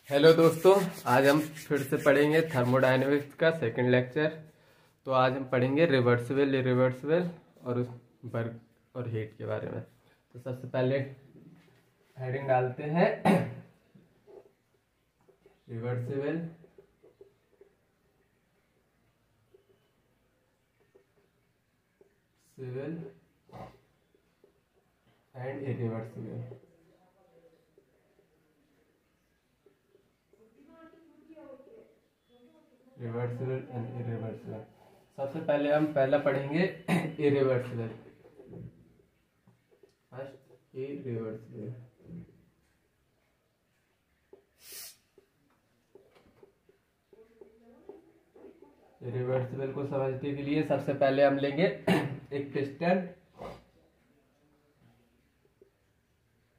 Hello दोस्तों, आज हम फिर से पढ़ेंगे थर्मोडायनेमिक्स का सेकंड लेक्चर। तो आज हम पढ़ेंगे रिवर्सिबल, इरिवर्सिबल और उस वर्क और हीट के बारे में। तो सबसे पहले हेडिंग डालते हैं reversible, civil and irreversible. Reversible and irreversible. सबसे पहले हम पहला पढ़ेंगे इरिवर्सिबल। First irreversible. इरिवर्सिबल को समझने के लिए सबसे पहले हम लेंगे एक पिस्टन,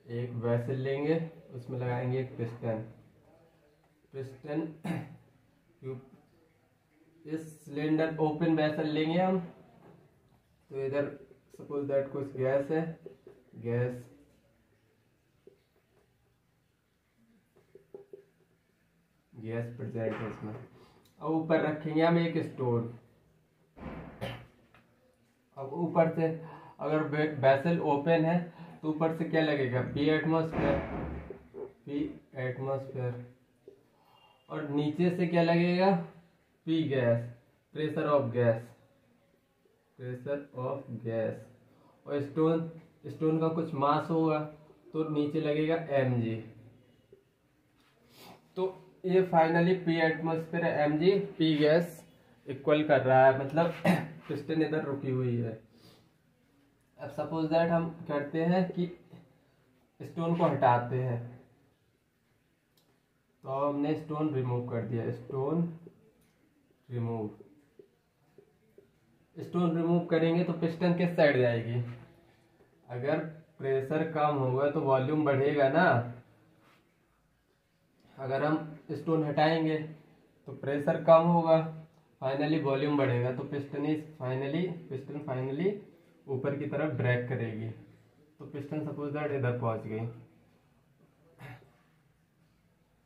एक वेसल लेंगे, उसमें लगाएंगे एक पिस्टन। इस सिलेंडर ओपन वेसल लेंगे हम। तो इधर सपोज दैट कुछ गैस है, गैस प्रेजेंट है इसमें। अब ऊपर रखेंगे हम एक स्टोन। अब ऊपर से अगर वेसल ओपन है तो ऊपर से क्या लगेगा, पी एटमॉस्फेयर। और नीचे से क्या लगेगा, P gas, pressure of gas. और स्टोन का कुछ मास होगा तो नीचे लगेगा mg। तो ये finally P atmosphere mg P gas equal कर रहा है, मतलब पिस्टन इधर रुकी हुई है। अब सपोज दैट हम करते हैं कि स्टोन को हटाते हैं। तो हमने स्टोन रिमूव कर दिया, स्टोन रिमूव करेंगे तो पिस्टन किस साइड जाएगी। अगर प्रेशर कम होगा तो वॉल्यूम बढ़ेगा ना। अगर हम स्टोन हटाएंगे तो प्रेशर कम होगा, फाइनली वॉल्यूम बढ़ेगा। तो पिस्टन फाइनली ऊपर की तरफ ड्रैग करेगी। तो पिस्टन सपोज दैट इधर पहुंच गई।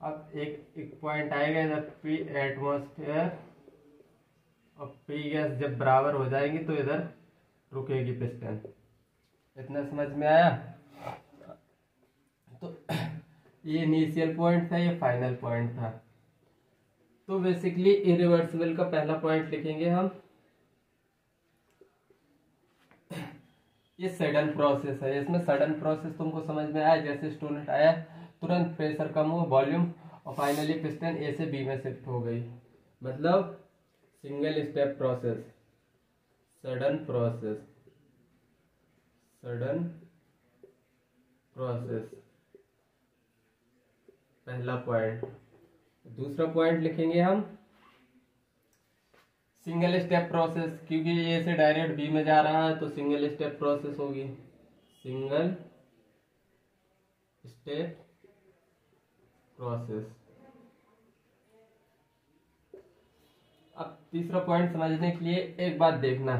अब एक पॉइंट आएगा इधर पी एटमॉस्फेयर, और पी गैस जब बराबर हो जाएगी तो इधर रुकेगी पिस्टन। इतना समझ में आया। तो ये इनिशियल पॉइंट था, ये फाइनल पॉइंट था। तो बेसिकली इरिवर्सिबल का पहला पॉइंट लिखेंगे हम, ये सडन प्रोसेस है। इसमें सडन प्रोसेस तुमको समझ में आया, जैसे स्टोन हटाया तुरंत प्रेशर कम हुआ, वॉल्यूम, और फाइनली पिस्टन ए से बी में शिफ्ट हो गई। मतलब single step process, sudden process. पहला पॉइंट। दूसरा पॉइंट लिखेंगे हम सिंगल स्टेप प्रोसेस, क्योंकि ए से डायरेक्ट बी में जा रहा है तो सिंगल स्टेप प्रोसेस होगी, सिंगल स्टेप प्रोसेस। अब तीसरा पॉइंट समझने के लिए एक बात देखना,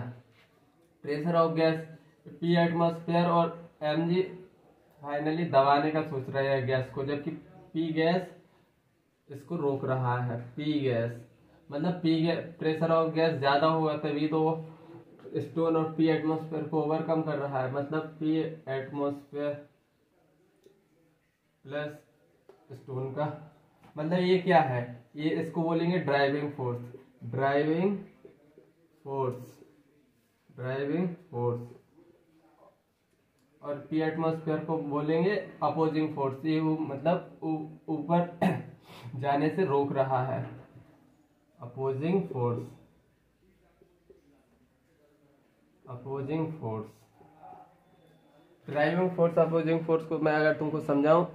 pressure of gas P atmosphere और mg फाइनली दबाने का सोच रहे हैं गैस को, जबकि पी गैस इसको रोक रहा है। पी गैस मतलब प्रेशर ऑफ गैस ज्यादा होगा तभी तो स्टोन और पी एटमॉस्फेयर को ओवरकम कर रहा है। मतलब पी एटमॉस्फेयर प्लस स्टोन का मतलब ये क्या है, ये इसको बोलेंगे ड्राइविंग फोर्स। और पी एटमॉस्फेयर को बोलेंगे अपोजिंग फोर्स। ये मतलब ऊपर जाने से रोक रहा है, opposing force. Driving force, opposing force को मैं अगर तुमको समझाऊं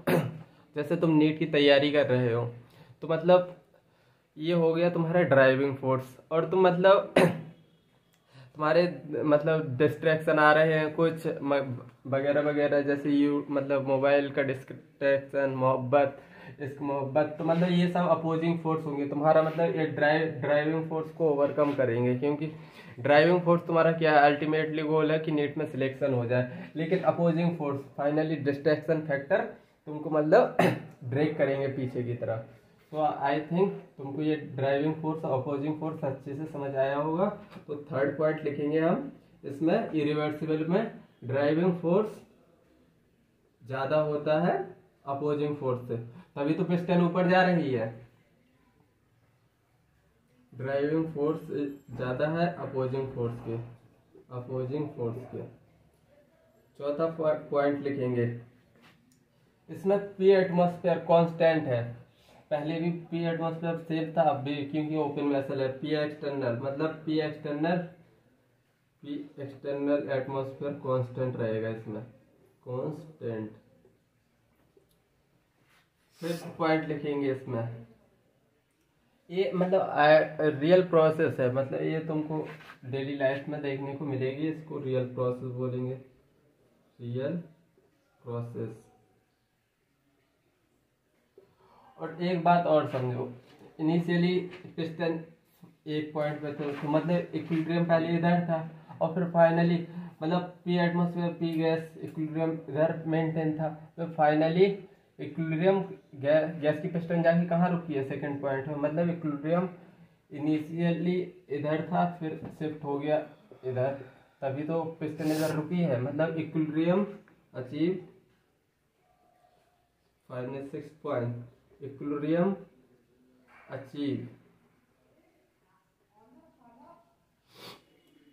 जैसे तुम नीट की तैयारी कर रहे हो तो मतलब ये हो गया तुम्हारा ड्राइविंग फोर्स। और तुम मतलब तुम्हारे मतलब डिस्ट्रैक्शन आ रहे हैं कुछ वगैरह वगैरह, जैसे मतलब मोबाइल का डिस्ट्रैक्शन, मोहब्बत, इश्क मोहब्बत, तो मतलब ये सब अपोजिंग फोर्स होंगे तुम्हारा। मतलब ये ड्राइविंग फोर्स को ओवरकम करेंगे, क्योंकि ड्राइविंग फोर्स तुम्हारा क्या है, अल्टीमेटली गोल है कि नीट में सिलेक्शन हो जाए। लेकिन opposing force finally distraction factor तुमको मतलब ड्रैग करेंगे पीछे की तरफ। तो आई थिंक तुमको ये ड्राइविंग फोर्स अपोजिंग फोर्स अच्छे से समझ आया होगा। तो थर्ड पॉइंट लिखेंगे हम इसमें, इरिवर्सिबल में ड्राइविंग फोर्स ज्यादा होता है अपोजिंग फोर्स से, तभी तो पिस्टन ऊपर जा रही है। ड्राइविंग फोर्स ज्यादा है अपोजिंग फोर्स के। चौथा पॉइंट लिखेंगे इसमें, पी एटमॉस्फेयर कांस्टेंट है। पहले भी पी एटमॉस्फेयर सेम था, अब भी, क्योंकि ओपन वेसल है। पी एक्सटर्नल मतलब पी एक्सटर्नल एटमॉस्फेयर कांस्टेंट रहेगा इसमें, कांस्टेंट। फिफ्थ पॉइंट लिखेंगे इसमें, ये मतलब रियल प्रोसेस है, मतलब ये तुमको डेली लाइफ में देखने को मिलेगी, इसको रियल प्रोसेस बोलेंगे, रियल प्रोसेस। और एक बात और समझो, इनिशियली पिस्टन एक पॉइंट पे थे, तो मतलब इक्विलिब्रियम पहले इधर था, और फिर फाइनली मतलब P atmosphere P gas equilibrium इधर मेंटेन था, तो फाइनली इक्विलिब्रियम गैस की पिस्टन जाके कहाँ रुकी है, सेकंड पॉइंट में। मतलब इक्विलिब्रियम इनिशियली इधर था, फिर शिफ्ट हो गया इधर, तभी तो पिस्टन इधर रुकी है। मतलब equilibrium achieve, final 6 point, equilibrium achieve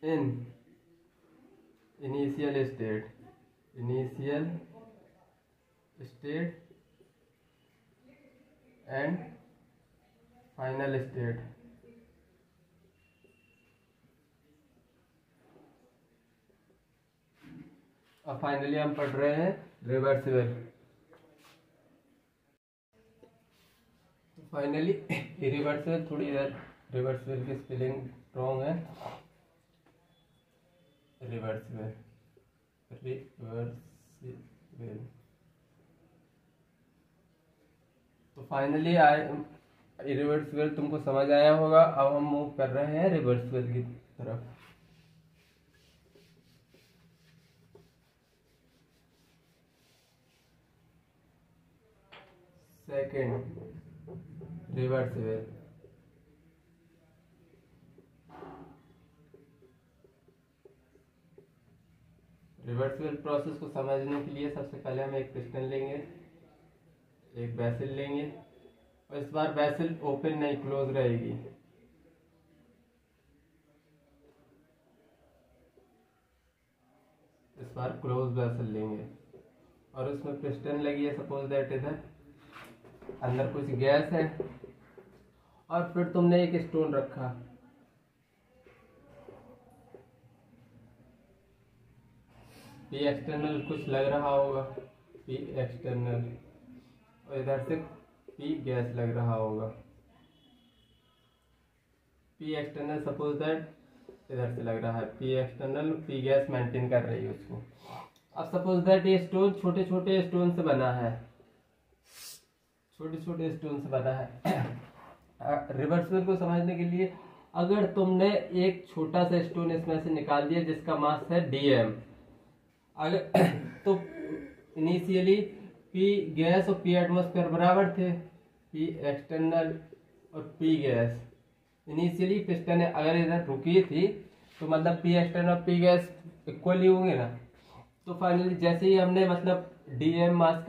in initial state and final state. अब फाइनली हम पढ़ रहे हैं रिवर्सिबल। फाइनली रिवर्सिबल, थोड़ी इधर रिवर्सिबल की स्पेलिंग रॉन्ग है, रिवर्सिबल। तो फाइनली रिवर्सिबल तुमको समझ आया होगा। अब हम मूव कर रहे हैं रिवर्सिबल की तरफ। Second, reversible. रिवर्सिबल प्रोसेस को समझने के लिए सबसे पहले हम एक पिस्टन लेंगे, एक वेसल लेंगे, और इस बार वेसल ओपन नहीं क्लोज रहेगी। इस बार क्लोज वेसल लेंगे, और उसमें पिस्टन लगी है, सपोज दैट इधर अंदर कुछ गैस है, और फिर तुमने एक स्टोन रखा, पी एक्सटर्नल कुछ लग रहा होगा, पी एक्सटर्नल, और इधर से पी गैस लग रहा होगा। पी एक्सटर्नल सपोज दैट इधर से लग रहा है, P external P gas maintain कर रही है उसको। अब सपोज दैट ये स्टोन छोटे छोटे स्टोन से बना है, छोटे छोटे स्टोन से बना है। रिवर्सिबल को समझने के लिए, अगर तुमने एक छोटा सा स्टोन इसमें से निकाल दिया जिसका मास है डीएम, अगर तो इनिशियली पी गैस और पी एटमॉस्फेयर बराबर थे, पी एक्सटर्नल और पी गैस। इनिशियली पिस्टन अगर इधर रुकी थी तो मतलब पी एक्सटर्नल और पी गैस इक्वली होंगे ना। तो फाइनली जैसे ही हमने मतलब डीएम मास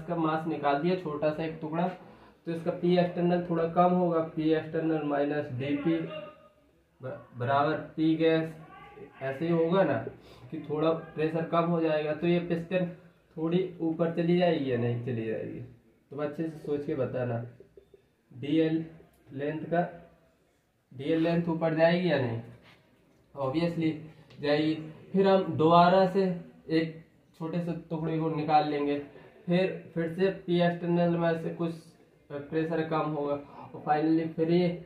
का मास निकाल दिया, छोटा सा एक टुकड़ा, तो इसका पी एक्सटर्नल थोड़ा कम होगा, P external minus D P बराबर पी गैस। ऐसे ही होगा ना कि थोड़ा प्रेशर कम हो जाएगा, तो ये पिस्टन थोड़ी ऊपर चली जाएगी या नहीं चली जाएगी। तो अच्छे से सोच के बताना, डीएल लेंथ ऊपर जाएगी या नहीं, ऑब्वियसली जाएगी। फिर हम दोबारा से एक छोटे से टुकड़े को निकाल लेंगे, फिर से पी एक्सटर्नल में से कुछ प्रेशर कम होगा, और फाइनली फिर ये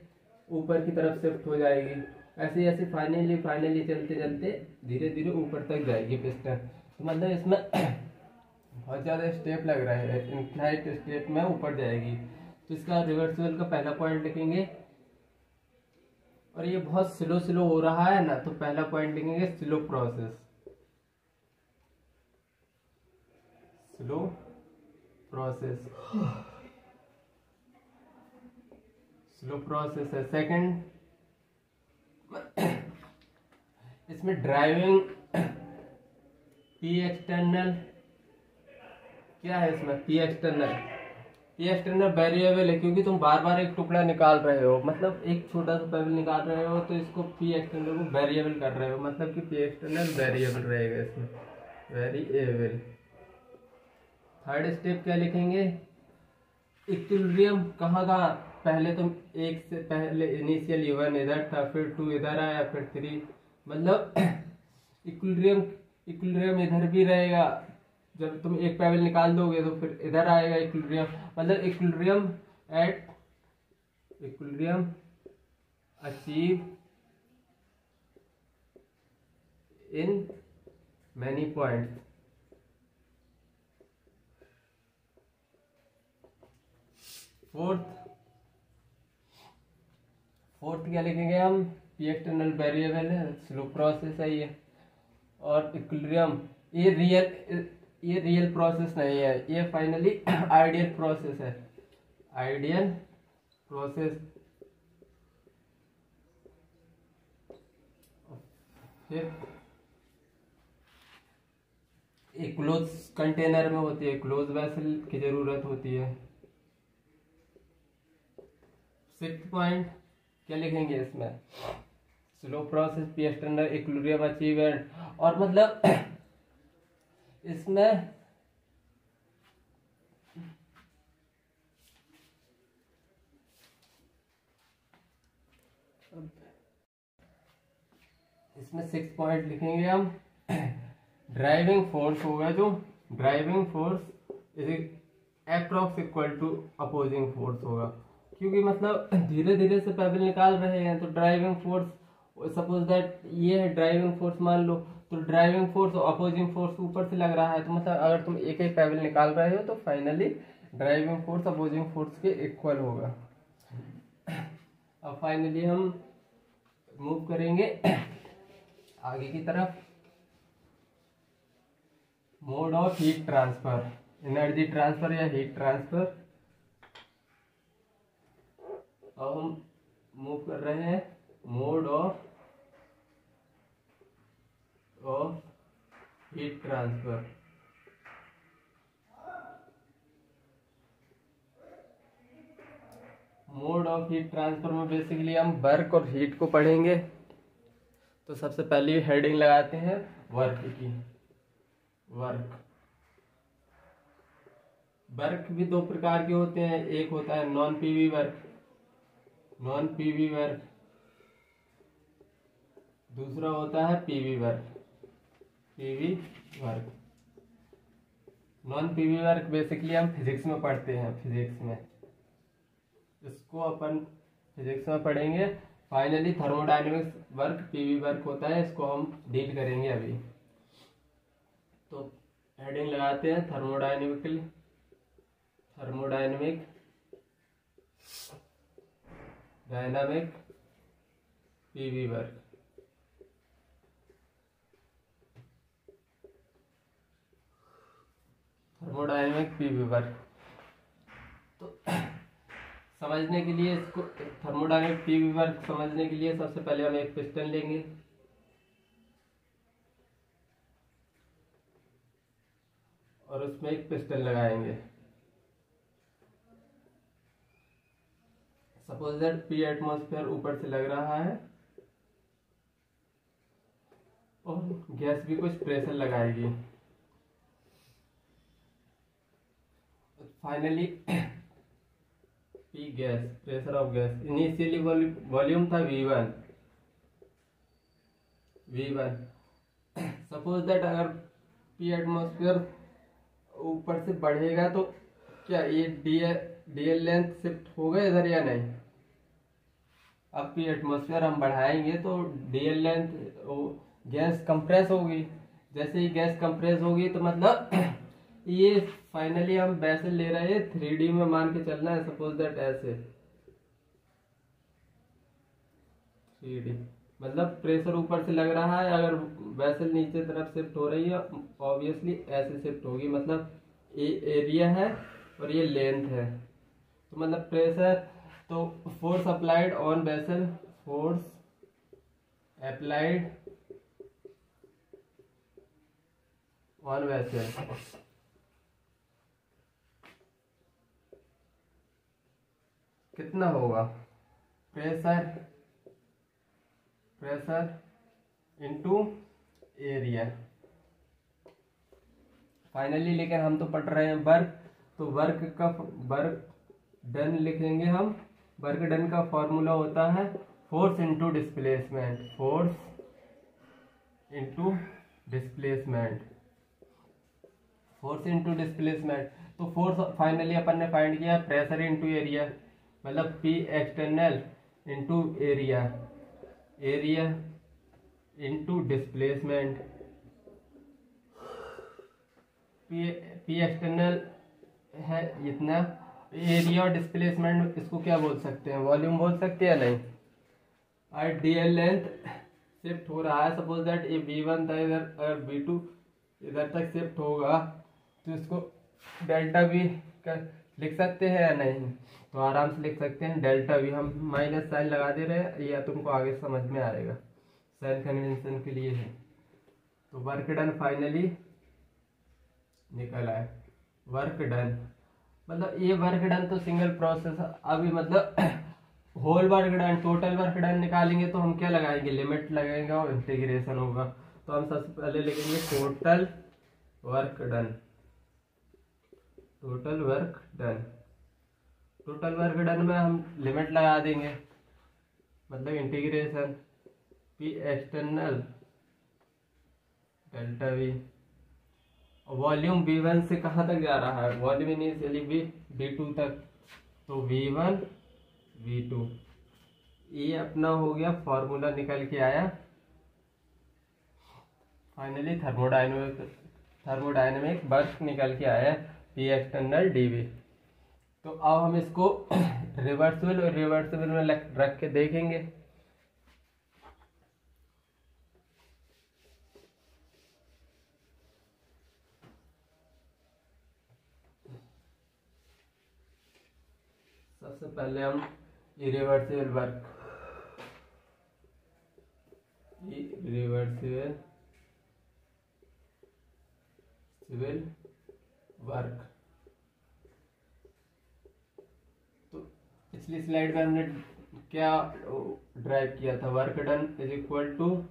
ऊपर की तरफ शिफ्ट हो जाएगी। ऐसे ऐसे फाइनली चलते चलते धीरे धीरे ऊपर तक जाएगी पिस्टन। तो मतलब इसमें बहुत ज़्यादा स्टेप लग रहा है, इनफाइनाइट स्टेप में ऊपर जाएगी। तो इसका रिवर्सिबल का पहला पॉइंट लिखेंगे, और ये बहुत स्लो हो रहा है ना, तो पहला पॉइंट लिखेंगे slow process, slow process, slow process है। सेकंड, इसमें ड्राइविंग पी एक्सटर्नल क्या है, इसमें पी एक्सटर्नल वेरिएबल है, क्योंकि तुम बार बार एक टुकड़ा निकाल रहे हो, मतलब एक छोटा सा पेबल निकाल रहे हो, तो इसको पी एक्सटर्नल को वेरिएबल कर रहे हो, मतलब कि पी एक्सटर्नल वेरिएबल रहेगा इसमें, वेरिएबल। थर्ड स्टेप क्या लिखेंगे, इक्विलिब्रियम कहाँ का, पहले तुम एक से पहले इनिशियल वन इधर था, फिर 2 इधर आया, फिर 3, मतलब इक्विलिब्रियम इधर भी रहेगा, जब तुम एक पेबल निकाल दोगे तो फिर इधर आएगा इक्विलिब्रियम, मतलब equilibrium achieve in many points. Fourth क्या लिखेंगे हम, पी एक्सटर्नल वेरिएबल है, स्लो प्रोसेस है ये, और इक्विलिब्रियम ये रियल प्रोसेस नहीं है, ये फाइनली आइडियल प्रोसेस है, आइडियल प्रोसेस। फिर एक क्लोज कंटेनर में होती है, क्लोज वेसल की जरूरत होती है। 6th पॉइंट क्या लिखेंगे इसमें, slow process P external equilibrium achievement, और मतलब इसमें इसमें 6 पॉइंट लिखेंगे हम। ड्राइविंग फोर्स होगा, जो driving force is approx equal to opposing force होगा, क्योंकि मतलब धीरे धीरे से पेबल निकाल रहे हैं, तो ड्राइविंग फोर्स, सपोज दैट ये है ड्राइविंग फोर्स मान लो, तो ड्राइविंग फोर्स और अपोजिंग फोर्स ऊपर से लग रहा है, तो मतलब अगर तुम एक ही पेबल निकाल रहे हो तो finally driving force opposing force के इक्वल होगा। अब फाइनली हम मूव करेंगे आगे की तरफ। Mode of heat transfer, energy transfer या हीट ट्रांसफर। अब हम मूव कर रहे हैं mode of heat transfer. Mode of heat transfer में बेसिकली हम वर्क और हीट को पढ़ेंगे। तो सबसे पहले हेडिंग लगाते हैं वर्क की। वर्क भी दो प्रकार के होते हैं, एक होता है नॉन पीवी वर्क, दूसरा होता है PV work. Non PV work basically हम फिजिक्स में पढ़ते हैं, इसको अपन फिजिक्स में पढ़ेंगे। Finally thermodynamics work PV work होता है, इसको हम डील करेंगे अभी। तो हेडिंग लगाते हैं dynamic PV work. Thermodynamic PV work, तो समझने के लिए इसको, थर्मोडायनेमिक पीवी वर्क समझने के लिए सबसे पहले हम एक पिस्टन लेंगे और उसमें एक पिस्टन लगाएंगे। सपोज दैट पी एटमॉस्फेयर ऊपर से लग रहा है और गैस भी कुछ प्रेशर लगाएगी। Finally P gas, pressure of gas, initially volume था V1। सपोज दैट अगर पी एटमॉस्फेयर ऊपर से बढ़ेगा तो क्या ये डीएल लेंथ शिफ्ट होगा इधर या नहीं। अब पी एटमॉस्फेयर हम बढ़ाएंगे तो डीएल लेंथ, गैस कंप्रेस होगी। जैसे ही गैस कंप्रेस होगी तो मतलब ये फाइनली हम वैसे ले रहे हैं 3D में मान के चलना है। सपोज दैट ऐसे 3D मतलब प्रेशर ऊपर से लग रहा है, अगर वैसल नीचे तरफ शिफ्ट हो रही है ऑब्वियसली ऐसे शिफ्ट होगी। मतलब एरिया है और ये लेंथ है। तो मतलब प्रेशर, तो force applied on vessel, force applied on vessel कितना होगा? Pressure into area. फाइनली लेकिन हम तो पढ़ रहे हैं वर्क, तो वर्क डन लिखेंगे हम। वर्क डन का फॉर्मूला होता है force into displacement, force into displacement, force into displacement. तो फोर्स फाइनली अपन ने फाइंड किया प्रेशर इनटू एरिया, मतलब P external into area, area into displacement. P external है इतना, एरिया और डिस्प्लेसमेंट इसको क्या बोल सकते हैं? वॉल्यूम बोल सकते हैं या नहीं? और डीएल लेंथ शिफ्ट हो रहा है, सपोज दैट ये V1 था इधर, अगर V2 इधर तक शिफ्ट होगा तो इसको डेल्टा V लिख सकते हैं या नहीं? तो आराम से लिख सकते हैं डेल्टा V। हम माइनस साइन लगा दे रहे हैं, या तुमको आगे समझ में आएगा, साइन कन्वेंशन के लिए है। तो वर्क डन फाइनली निकल आए, वर्क डन। मतलब ये वर्क डन तो सिंगल प्रोसेस, अभी मतलब whole work done, total work done निकालेंगे तो हम क्या लगाएंगे? लिमिट लगेगा और इंटीग्रेशन होगा। तो हम सबसे पहले लिखेंगे total work done, total work done. Total work done में हम लिमिट लगा देंगे, मतलब integration P external delta V। Volume V1 से कहाँ तक जा रहा है? वॉल्यूम इनिशियली V2 तक, तो V1 V2। ये अपना हो गया, फॉर्मूला निकल के आया फाइनली। थर्मोडायनेमिक वर्क निकल के आया पी एक्सटर्नल dV। तो अब हम इसको रिवर्सिबल में रख के देखेंगे। सबसे पहले हम इरिवर्सिबल वर्क, सिविल वर्क। तो पिछली स्लाइड में हमने क्या ड्राइव किया था? Work done is equal to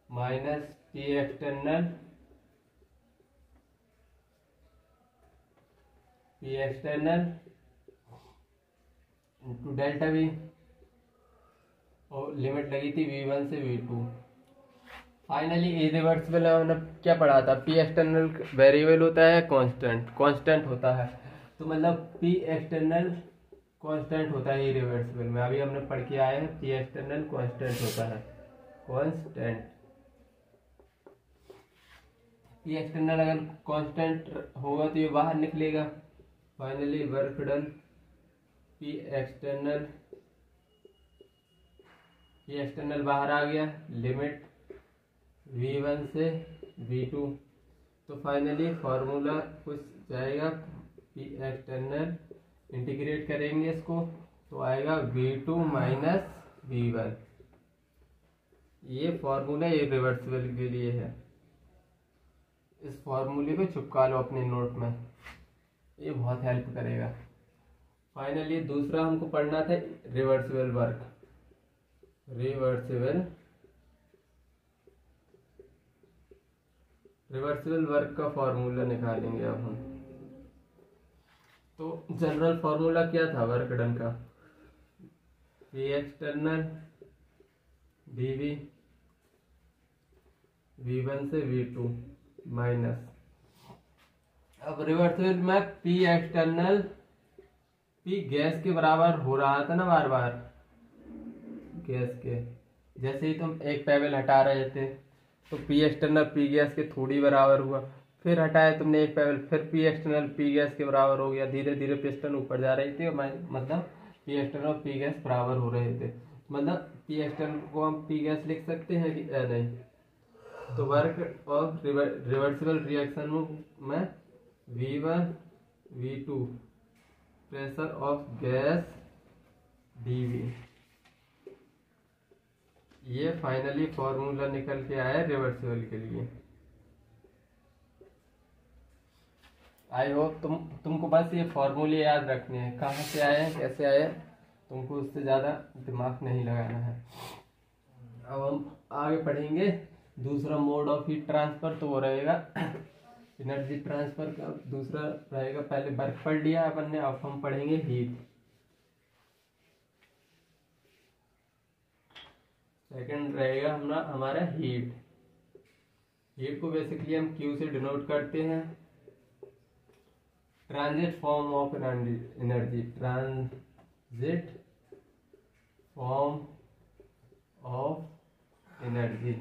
minus P external into delta V, और लिमिट लगी थी V1 से V2। फाइनली इरिवर्सिबल हमने क्या पढ़ा था? पी एक्सटर्नल वेरिएबल होता है, कांस्टेंट होता है। तो मतलब पी एक्सटर्नल कांस्टेंट होता है इरिवर्सिबल में। अभी हमने पढ़ के आए हैं पी एक्सटर्नल कांस्टेंट होता है, कांस्टेंट। पी एक्सटर्नल अगर कांस्टेंट होगा तो ये बाहर निकलेगा। Finally work done P external बाहर आ गया, लिमिट V1 से V2। तो फाइनली फॉर्मूला कुछ जाएगा पी एक्सटर्नल, इंटीग्रेट करेंगे इसको तो आएगा V2 माइनस V1। ये फॉर्मूला इरिवर्सिबल के लिए है। इस फॉर्मूले को चिपका लो अपने नोट में, ये बहुत हेल्प करेगा। फाइनली दूसरा हमको पढ़ना था रिवर्सिबल वर्क, रिवर्सिबल वर्क का फॉर्मूला निकालेंगे अब हम। तो जनरल फॉर्मूला क्या था वर्क डन का? पी एक्सटर्नल dV V1 से V2 माइनस, अब रिवर्सिबल में पी एक्सटर्नल, पी गैस के बराबर हो रहा था ना बार बार, गैस के। जैसे ही तुम एक पेबल हटा रहे थे तो पी एक्सटर्नल पी गैस के थोड़ी बराबर हुआ, फिर हटाया तुमने एक पेबल, फिर पी एक्सटर्नल पी गैस के बराबर हो गया। धीरे धीरे पिस्टन ऊपर जा रही थी, मतलब पी एक्सटर्नल पी गैस बराबर हो रहे थे। मतलब पी एक्सटर्नल को हम पी गैस लिख सकते हैं कि नहीं? तो वर्क ऑफ रिवर्सिबल रिएक्शन में V1 V2 pressure of gas dV। ये फाइनली फॉर्मूला निकल के आया रिवर्सिबल के लिए। आई होप तुमको बस ये फॉर्मूले याद रखने हैं, कहाँ से आए हैं कैसे आए हैं, तुमको उससे ज़्यादा दिमाग नहीं लगाना है। अब हम आगे पढ़ेंगे दूसरा मोड ऑफ हीट ट्रांसफर, तो वो रहेगा एनर्जी ट्रांसफर का दूसरा रहेगा। पहले वर्क पढ़ लिया अपन ने, अब हम पढ़ेंगे हीट। सेकंड रहेगा हमारा हीट। हीट को बेसिकली हम Q से डिनोट करते हैं। Transit form of energy, transit form of energy.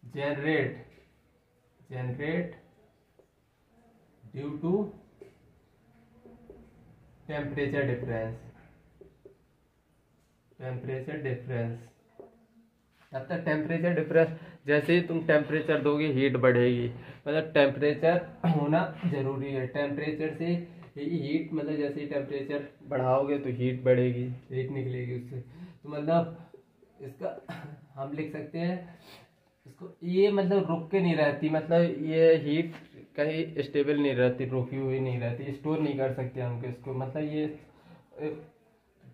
Generate due to temperature difference. तब तक टेम्परेचर डिफरेंस, जैसे ही तुम टेम्परेचर दोगे हीट बढ़ेगी, मतलब टेम्परेचर होना जरूरी है। टेम्परेचर से हीट, मतलब जैसे ही टेम्परेचर बढ़ाओगे तो हीट बढ़ेगी, हीट निकलेगी उससे। तो मतलब इसका हम लिख सकते हैं इसको, ये मतलब रुक के नहीं रहती, मतलब ये हीट कहीं स्टेबल नहीं रहती, रुकी हुई नहीं रहती, स्टोर नहीं कर सकते हम इसको। मतलब ये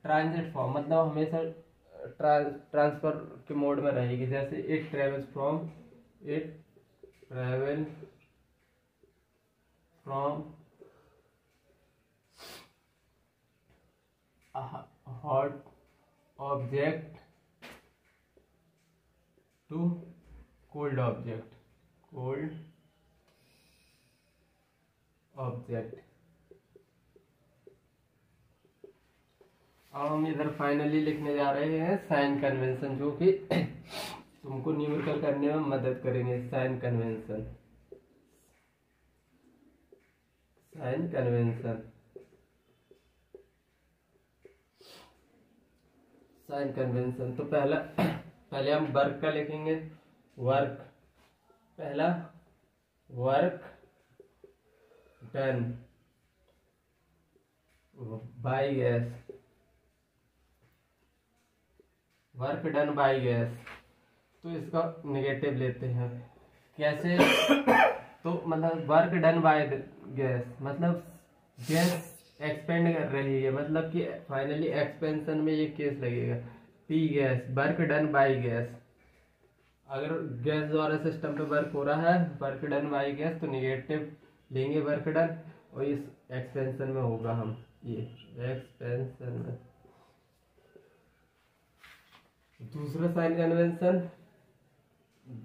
ट्रांजिट फॉर्म, मतलब हमेशा ट्रांसफर के मोड में रहेगी। जैसे it travel from hot object to cold object. अब हम इधर फाइनली लिखने जा रहे हैं साइन कन्वेंशन, जो कि तुमको न्यूमेरिकल करने में मदद करेंगे। Sign convention. तो पहले हम वर्क का लिखेंगे। पहला वर्क डन बाय गैस। तो इसका नेगेटिव लेते हैं। कैसे? तो मतलब वर्क डन बाय गैस, मतलब गैस एक्सपेंड कर रही है, मतलब कि फाइनली एक्सपेंशन में ये केस लगेगा। P gas, work done by gas. अगर गैस द्वारा सिस्टम पे वर्क हो रहा है, वर्क डन बाय गैस, तो निगेटिव लेंगे वर्क डन, और इस एक्सपेंशन में होगा हम ये एक्सपेंशन में। दूसरा sign convention,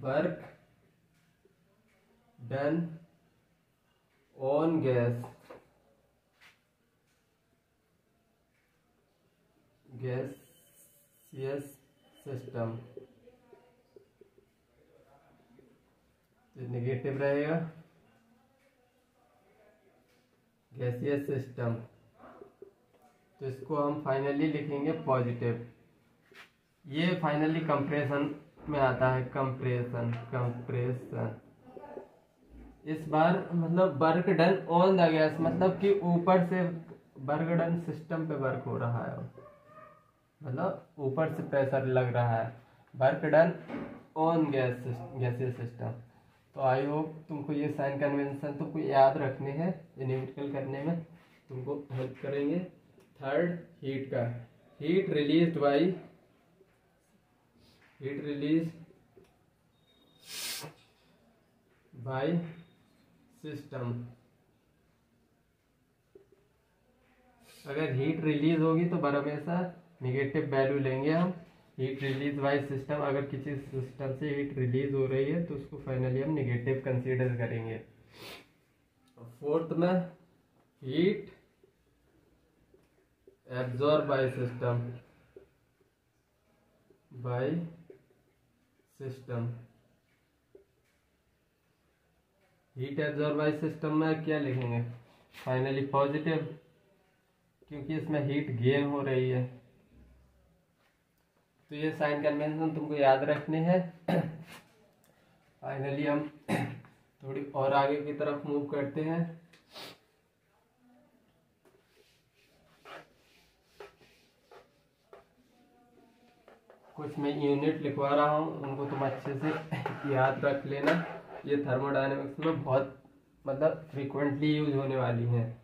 work done on gaseous system, तो नेगेटिव रहेगा गैसियस सिस्टम। तो इसको हम फाइनली लिखेंगे पॉजिटिव। ये फाइनली कंप्रेशन में आता है, कंप्रेशन। इस बार मतलब work done on the gas, मतलब कि ऊपर से वर्क डन सिस्टम पे वर्क हो रहा है, मतलब ऊपर से प्रेशर लग रहा है। Work done on gaseous system. तो आई होप तुमको ये साइन कन्वेंशन तुमको याद रखने हैं, न्यूमेरिकल करने में तुमको हेल्प करेंगे। थर्ड, हीट का। Heat release by system. अगर हीट रिलीज होगी तो हमेशा निगेटिव वैल्यू लेंगे हम। हीट रिलीज बाय सिस्टम, अगर किसी सिस्टम से हीट रिलीज हो रही है तो उसको फाइनली हम निगेटिव कंसीडर करेंगे। फोर्थ में, heat absorb by system. Heat absorb by system में क्या लिखेंगे? फाइनली पॉजिटिव, क्योंकि इसमें हीट गेन हो रही है। तो ये साइन कन्वेंशन तुमको याद रखने हैं। फाइनली हम थोड़ी और आगे की तरफ मूव करते हैं। कुछ मैं यूनिट लिखवा रहा हूँ, उनको तुम अच्छे से याद रख लेना। ये थर्मोडायनेमिक्स में बहुत मतलब फ्रीक्वेंटली यूज होने वाली हैं।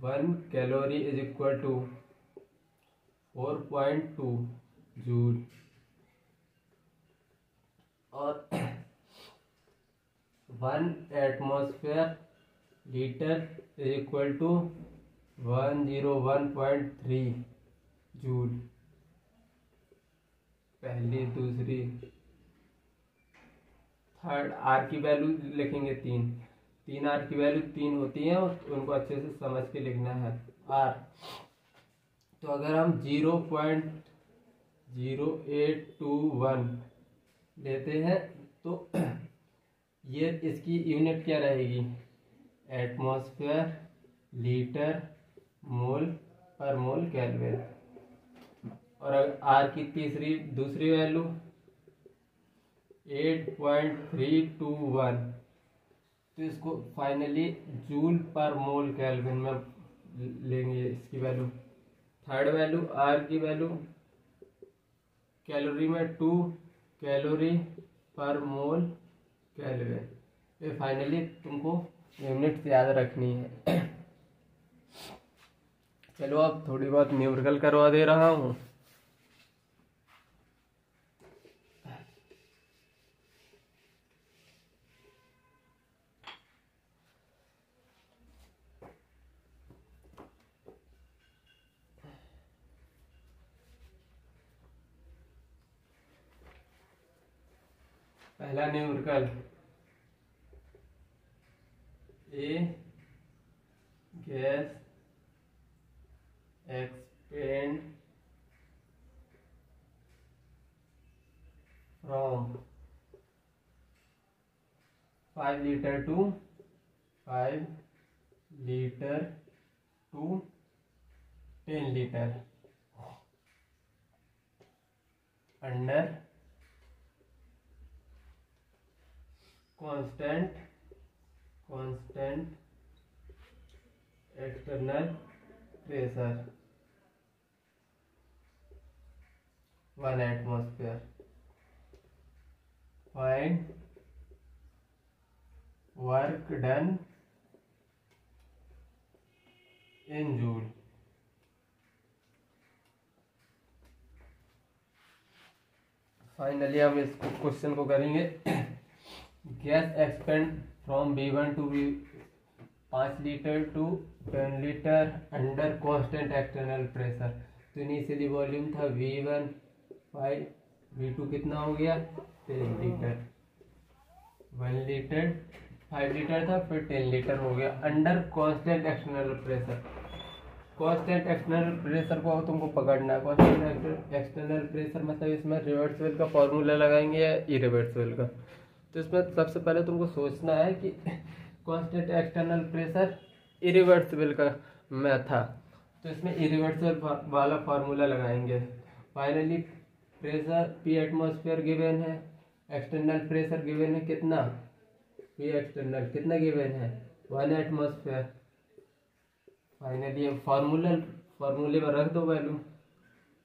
1 calorie is equal to 4.2 joule, और 1 atmosphere litre is equal to 101.3 joule. पहली, दूसरी, थर्ड आर की वैल्यू लिखेंगे 3 आर की वैल्यू 3 होती है, और उनको अच्छे से समझ के लिखना है आर। तो अगर हम 0.0821 लेते हैं तो ये इसकी यूनिट क्या रहेगी? एटमॉस्फेयर लीटर मोल पर मोल केल्विन। और आर की दूसरी वैल्यू 8.321, तो इसको फाइनली जूल पर मोल केल्विन में लेंगे इसकी वैल्यू। थर्ड वैल्यू आर की वैल्यू कैलोरी में 2 कैलोरी पर मोल केल्विन। ये फाइनली तुमको यूनिट्स याद रखनी है। चलो अब थोड़ी बहुत न्यूमेरिकल करवा दे रहा हूँ। पहला numerical, a gas expand from 5 litre to 10 litre under constant external pressure 1 atmosphere. Find work done in joule. Finally हम इस क्वेश्चन को करेंगे। Gas expand from B1 to 5 litre to 10 litre under constant external pressure. तो initially volume था V1 5, V2 कितना हो गया 10 litre, 1 litre 5 litre था, फिर 10 लीटर हो गया under constant external pressure. Constant external pressure को तुमको पकड़ना है। कांस्टेंट एक्सटर्नल प्रेशर मतलब इसमें रिवर्सिबल का फॉर्मूला लगाएंगे या इरिवर्सिबल का। तो इसमें सबसे पहले तुमको सोचना है कि कांस्टेंट एक्सटर्नल प्रेशर इरिवर्सिबल का में था, तो इसमें इरिवर्सिबल वाला फार्मूला लगाएंगे। Finally pressure P atmosphere given है, एक्सटर्नल प्रेशर गिवन है कितना, पी एक्सटर्नल कितना गिवन है 1 एटमॉस्फेयर। फाइनली फार्मूले में रख दो वैल्यू।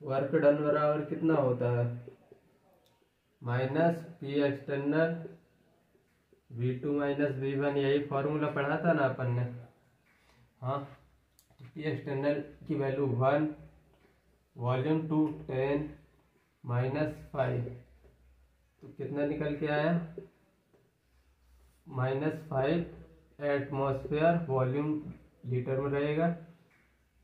वर्क डन बराबर कितना होता है minus P external V2 minus V1, यही फार्मूला पढ़ा था ना अपन ने। हाँ, पी एक्सटर्नल की वैल्यू 1, वॉल्यूम 2 10 माइनस 5, तो कितना निकल के आया -5 एटमॉस्फेयर। वॉल्यूम लीटर में रहेगा,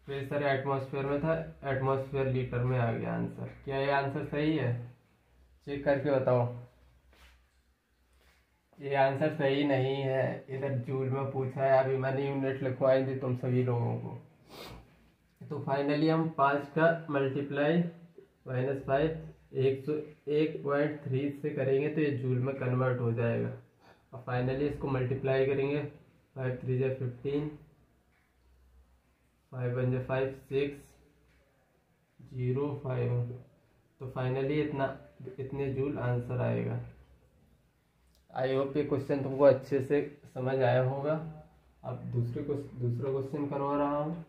प्रेशर एटमॉस्फेयर में था, एटमॉस्फेयर लीटर में आ गया आंसर। क्या ये आंसर सही है? चेक करके बताओ। ये आंसर सही नहीं है, इधर जूल में पूछा है, अभी मैंने यूनिट लिखवाई थी तुम सभी लोगों को। तो फाइनली हम 5 का मल्टीप्लाई -5 101.3 से करेंगे तो ये जूल में कन्वर्ट हो जाएगा। और फाइनली इसको मल्टीप्लाई करेंगे 5 3 जा 15, 5 1 जा 5 6 0 5, तो फाइनली इतने जूल आंसर आएगा। आई होप ये क्वेश्चन तुमको अच्छे से समझ आया होगा। अब दूसरा क्वेश्चन करवा रहा हूँ।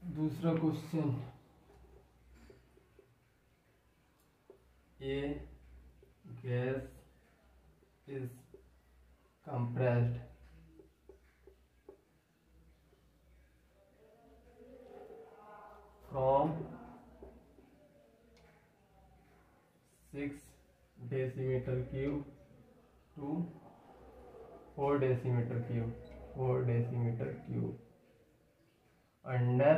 दूसरा question, A gas is compressed from 6 decimeter cube to 4 decimeter cube under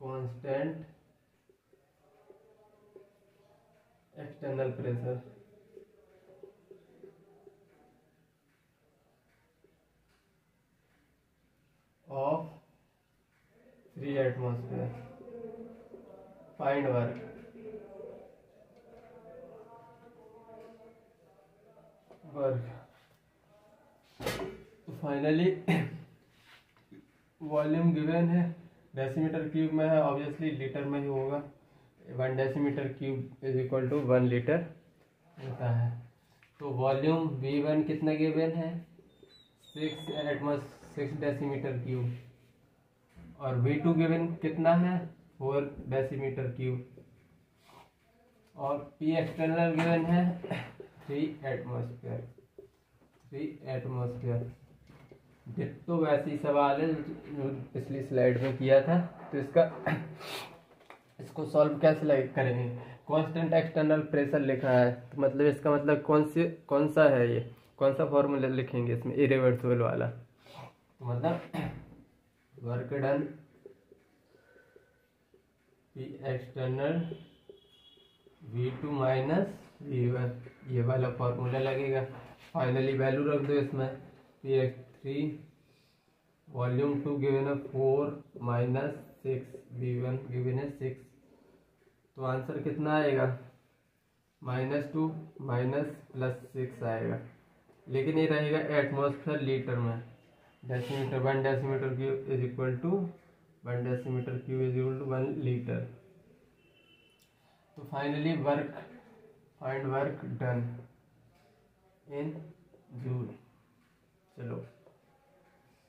constant external pressure of 3 atmosphere. Find work. तो फाइनली वॉल्यूम गिवन है, डेसीमीटर क्यूब में है, ऑब्वियसली लीटर में ही होगा। 1 decimetre cube is equal to 1 litre होता है। तो वॉल्यूम V1 कितना गिवन है, 6 डेसीमीटर क्यूब, और V2 गिवन कितना है, 4 डेसीमीटर क्यूब, और P एक्सटर्नल गिवन है 3 एटमॉस्फेयर। तो वैसे ही सवाल है जो पिछली स्लाइड में किया था। तो इसको सॉल्व कैसे करेंगे। कांस्टेंट एक्सटर्नल प्रेशर लिखा है, तो मतलब इसका मतलब कौन सा है, ये कौन सा फॉर्मूला लिखेंगे इसमें, इरिवर्सिबल वाला। तो मतलब work done P external V2 minus V1, ये वाला फॉर्मूला लगेगा। फाइनली वैल्यू रख दो इसमें, P3 वॉल्यूम 2 गिवन है 4 माइनस 6, V1 गिवन है 6। तो आंसर कितना आएगा, -2 माइनस +6 आएगा। लेकिन ये रहेगा एटमॉस्फेयर लीटर में। Decimetre 1 decimetre cube is equal to 1 decimetre cube is equal to 1 litre. तो finally find work done in joule. चलो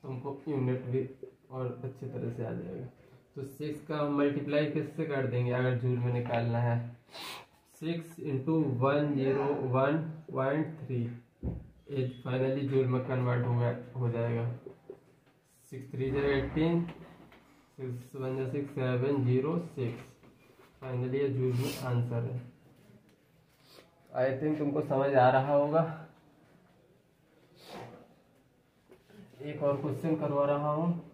तुमको यूनिट भी और अच्छी तरह से आ जाएगा। तो 6 का मल्टीप्लाई किससे कर देंगे अगर जूल में निकालना है, 6 इंटू 101.3 इज फाइनली जूल में कन्वर्ट हो जाएगा। 6 3 0 18, 6 1 6 706। फाइनली ये जूल में आंसर है। आई थिंक तुमको समझ आ रहा होगा। एक और क्वेश्चन करवा रहा हूँ।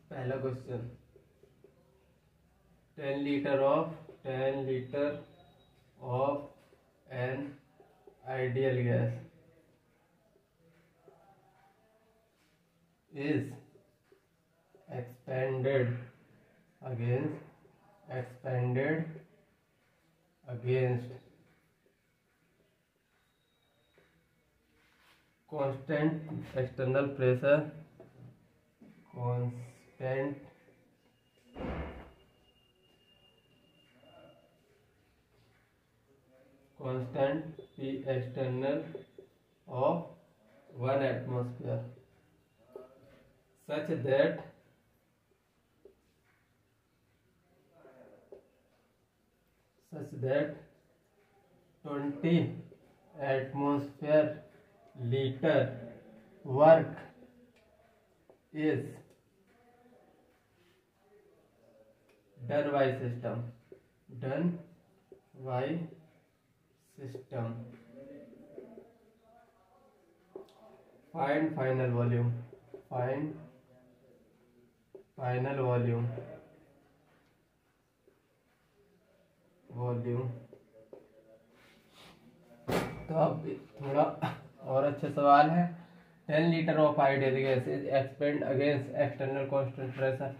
पहला question, 10 litre of an ideal gas is expanded against constant external pressure, constant P external of 1 atmosphere, such that such that 20 atmosphere liter work is done by system. Find final volume. तो अब थोड़ा और अच्छा सवाल है। 10 litre of ideal gas is expand against external constant pressure.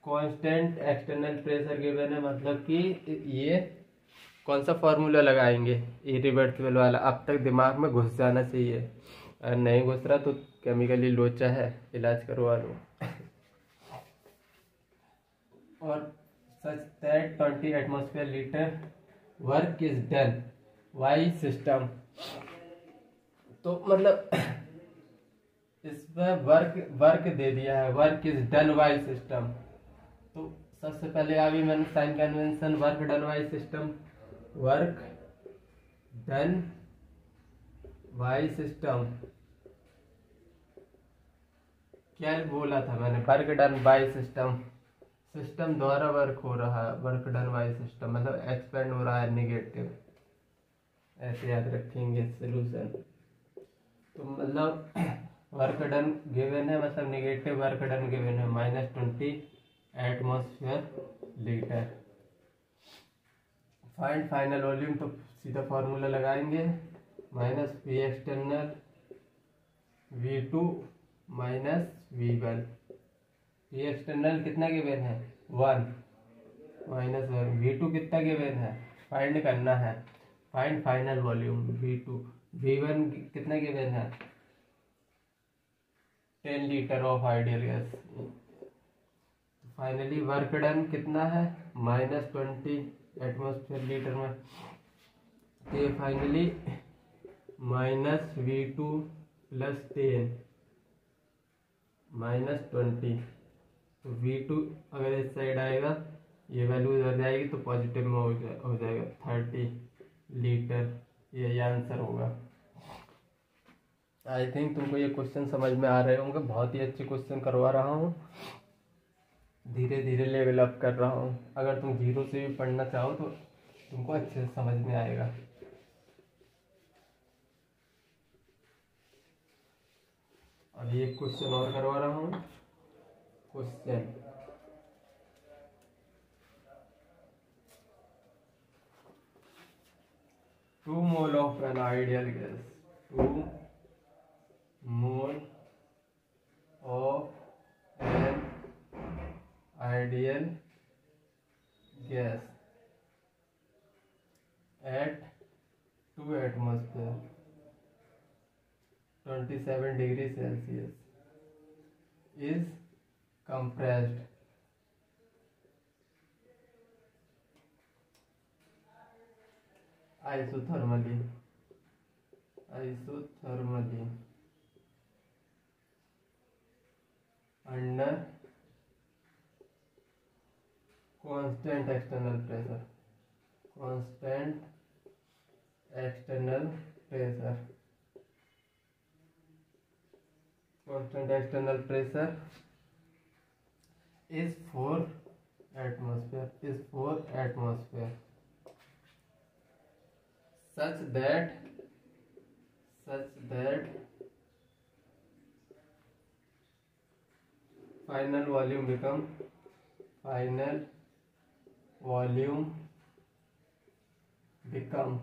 Constant external pressure given है, मतलब कि ये कौन सा फॉर्मूला लगाएंगे, इरिवर्सिबल वाला। अब तक दिमाग में घुस जाना चाहिए, अगर नहीं घुस रहा तो केमिकली लोचा है, इलाज करवा लो। और such that 20 atmosphere litre work is done by system. तो मतलब इसमें वर्क दे दिया है, work is done by system. तो सबसे पहले अभी मैंने sign convention, work done by system, work done by system क्या बोला था मैंने, work done by system, system द्वारा वर्क हो रहा है, वर्क डन बाय सिस्टम मतलब एक्सपेंड हो रहा है नेगेटिव, ऐसे याद रखेंगे सोल्यूशन। तो मतलब वर्क डन गिवन है, मतलब नेगेटिव वर्क डन गिवन है -20 atmosphere litre. Find final volume, तो सीधा फॉर्मूला लगाएंगे, -V external V2 -V1। V external कितना गिवन है 1 -1, V2 कितना गिवन है फाइंड करना है, find final volume V2। V1 कितना गिवन है 10 litre of ideal gas. Finally work done कितना है -20 एटमॉस्फेयर लीटर में, तो ये फाइनली -V2 + 10 -20। तो V2 अगर इस साइड आएगा, ये वैल्यू इधर जाएगी तो पॉजिटिव में हो जाएगा 30 लीटर, ये आंसर होगा। आई थिंक तुमको ये क्वेश्चन समझ में आ रहे होंगे, बहुत ही अच्छे क्वेश्चन करवा रहा हूँ, धीरे धीरे लेवल अप कर रहा हूँ। अगर तुम जीरो से भी पढ़ना चाहो तो तुमको अच्छे से समझ में आएगा। अभी एक क्वेश्चन और करवा रहा हूँ। Question 2 mole of an ideal gas, 2 mole of an ideal gas at 2 atmosphere 27 degree Celsius is compressed isothermally under constant external pressure, constant external pressure is 4 atmosphere such that final volume become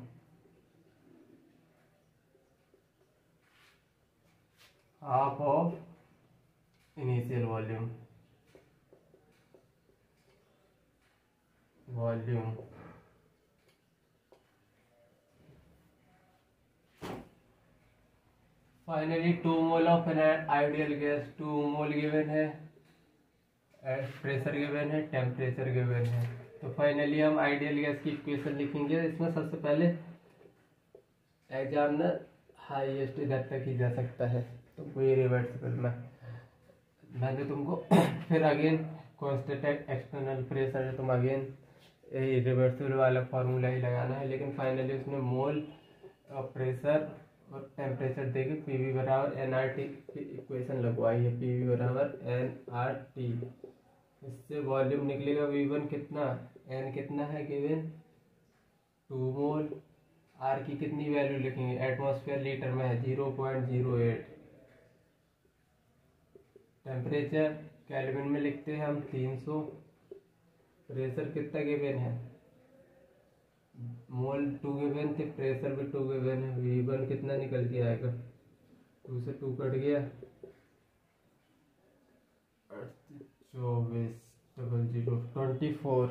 half of initial volume। Finally 2 mole of an ideal gas, 2 mole given है, pressure given है, temperature given है। तो finally हम ideal gas की equation लिखेंगे। इसमें सबसे पहले एग्जामिनर हाईएस्ट इधर तक ही जा सकता है, तो कोई रिवर्सिबल में मैंने तुमको फिर अगेन कांस्टेंट एक्सटर्नल प्रेशर है, तुम अगेन रिवर्सिबल वाला फार्मूला ही लगाना है। लेकिन फाइनली उसने मोल प्रेशर और टेम्परेचर देके पीवी बराबर एनआरटी की इक्वेशन लगवाई है, पीवी बराबर एनआरटी। इससे वॉल्यूम निकलेगा V1 कितना, एन कितना है गिवन 2 मोल, आर की कितनी वैल्यू लिखेंगे, एटमॉस्फेयर लीटर में है 0.08, टेम्परेचर केल्विन में लिखते हैं हम 300, प्रेशर कितना गिवन है मोल 2 गिवन थे, प्रेशर भी 2 गिवन है। V1 कितना निकल के आएगा, 2 से 2 कट गया, 24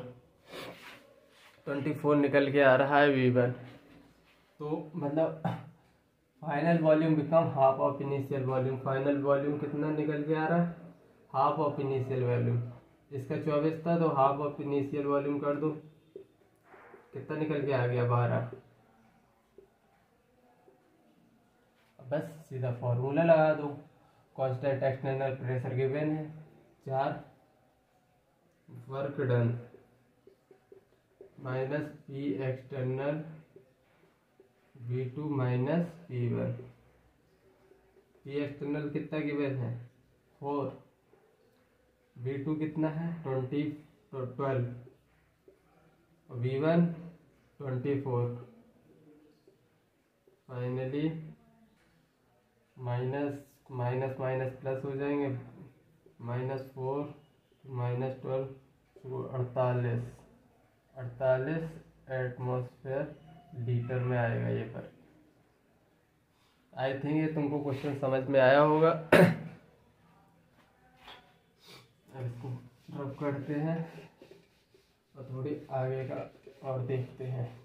24 निकल के आ रहा है V1। तो मतलब final volume become half of initial volume. Final volume कितना निकल के आ रहा है, हाफ ऑफ इनिशियल वॉल्यूम। इसका 24 था तो हाफ ऑफ इनिशियल वॉल्यूम कर दो, कितना निकल के आ गया 12। बस सीधा फॉर्मूला लगा दो, कांस्टेंट एक्सटर्नल प्रेशर गिवन है 4, work done minus P external V2 minus P1। P external कितना गिवन है 4, V2 कितना है 12, V1 24। Finally minus minus minus plus हो जाएंगे, -4 -12 48 एटमॉस्फेयर लीटर में आएगा ये पर। आई थिंक ये तुमको क्वेश्चन समझ में आया होगा। अब इसको ड्रॉप करते हैं और थोड़ी आगे का और देखते हैं।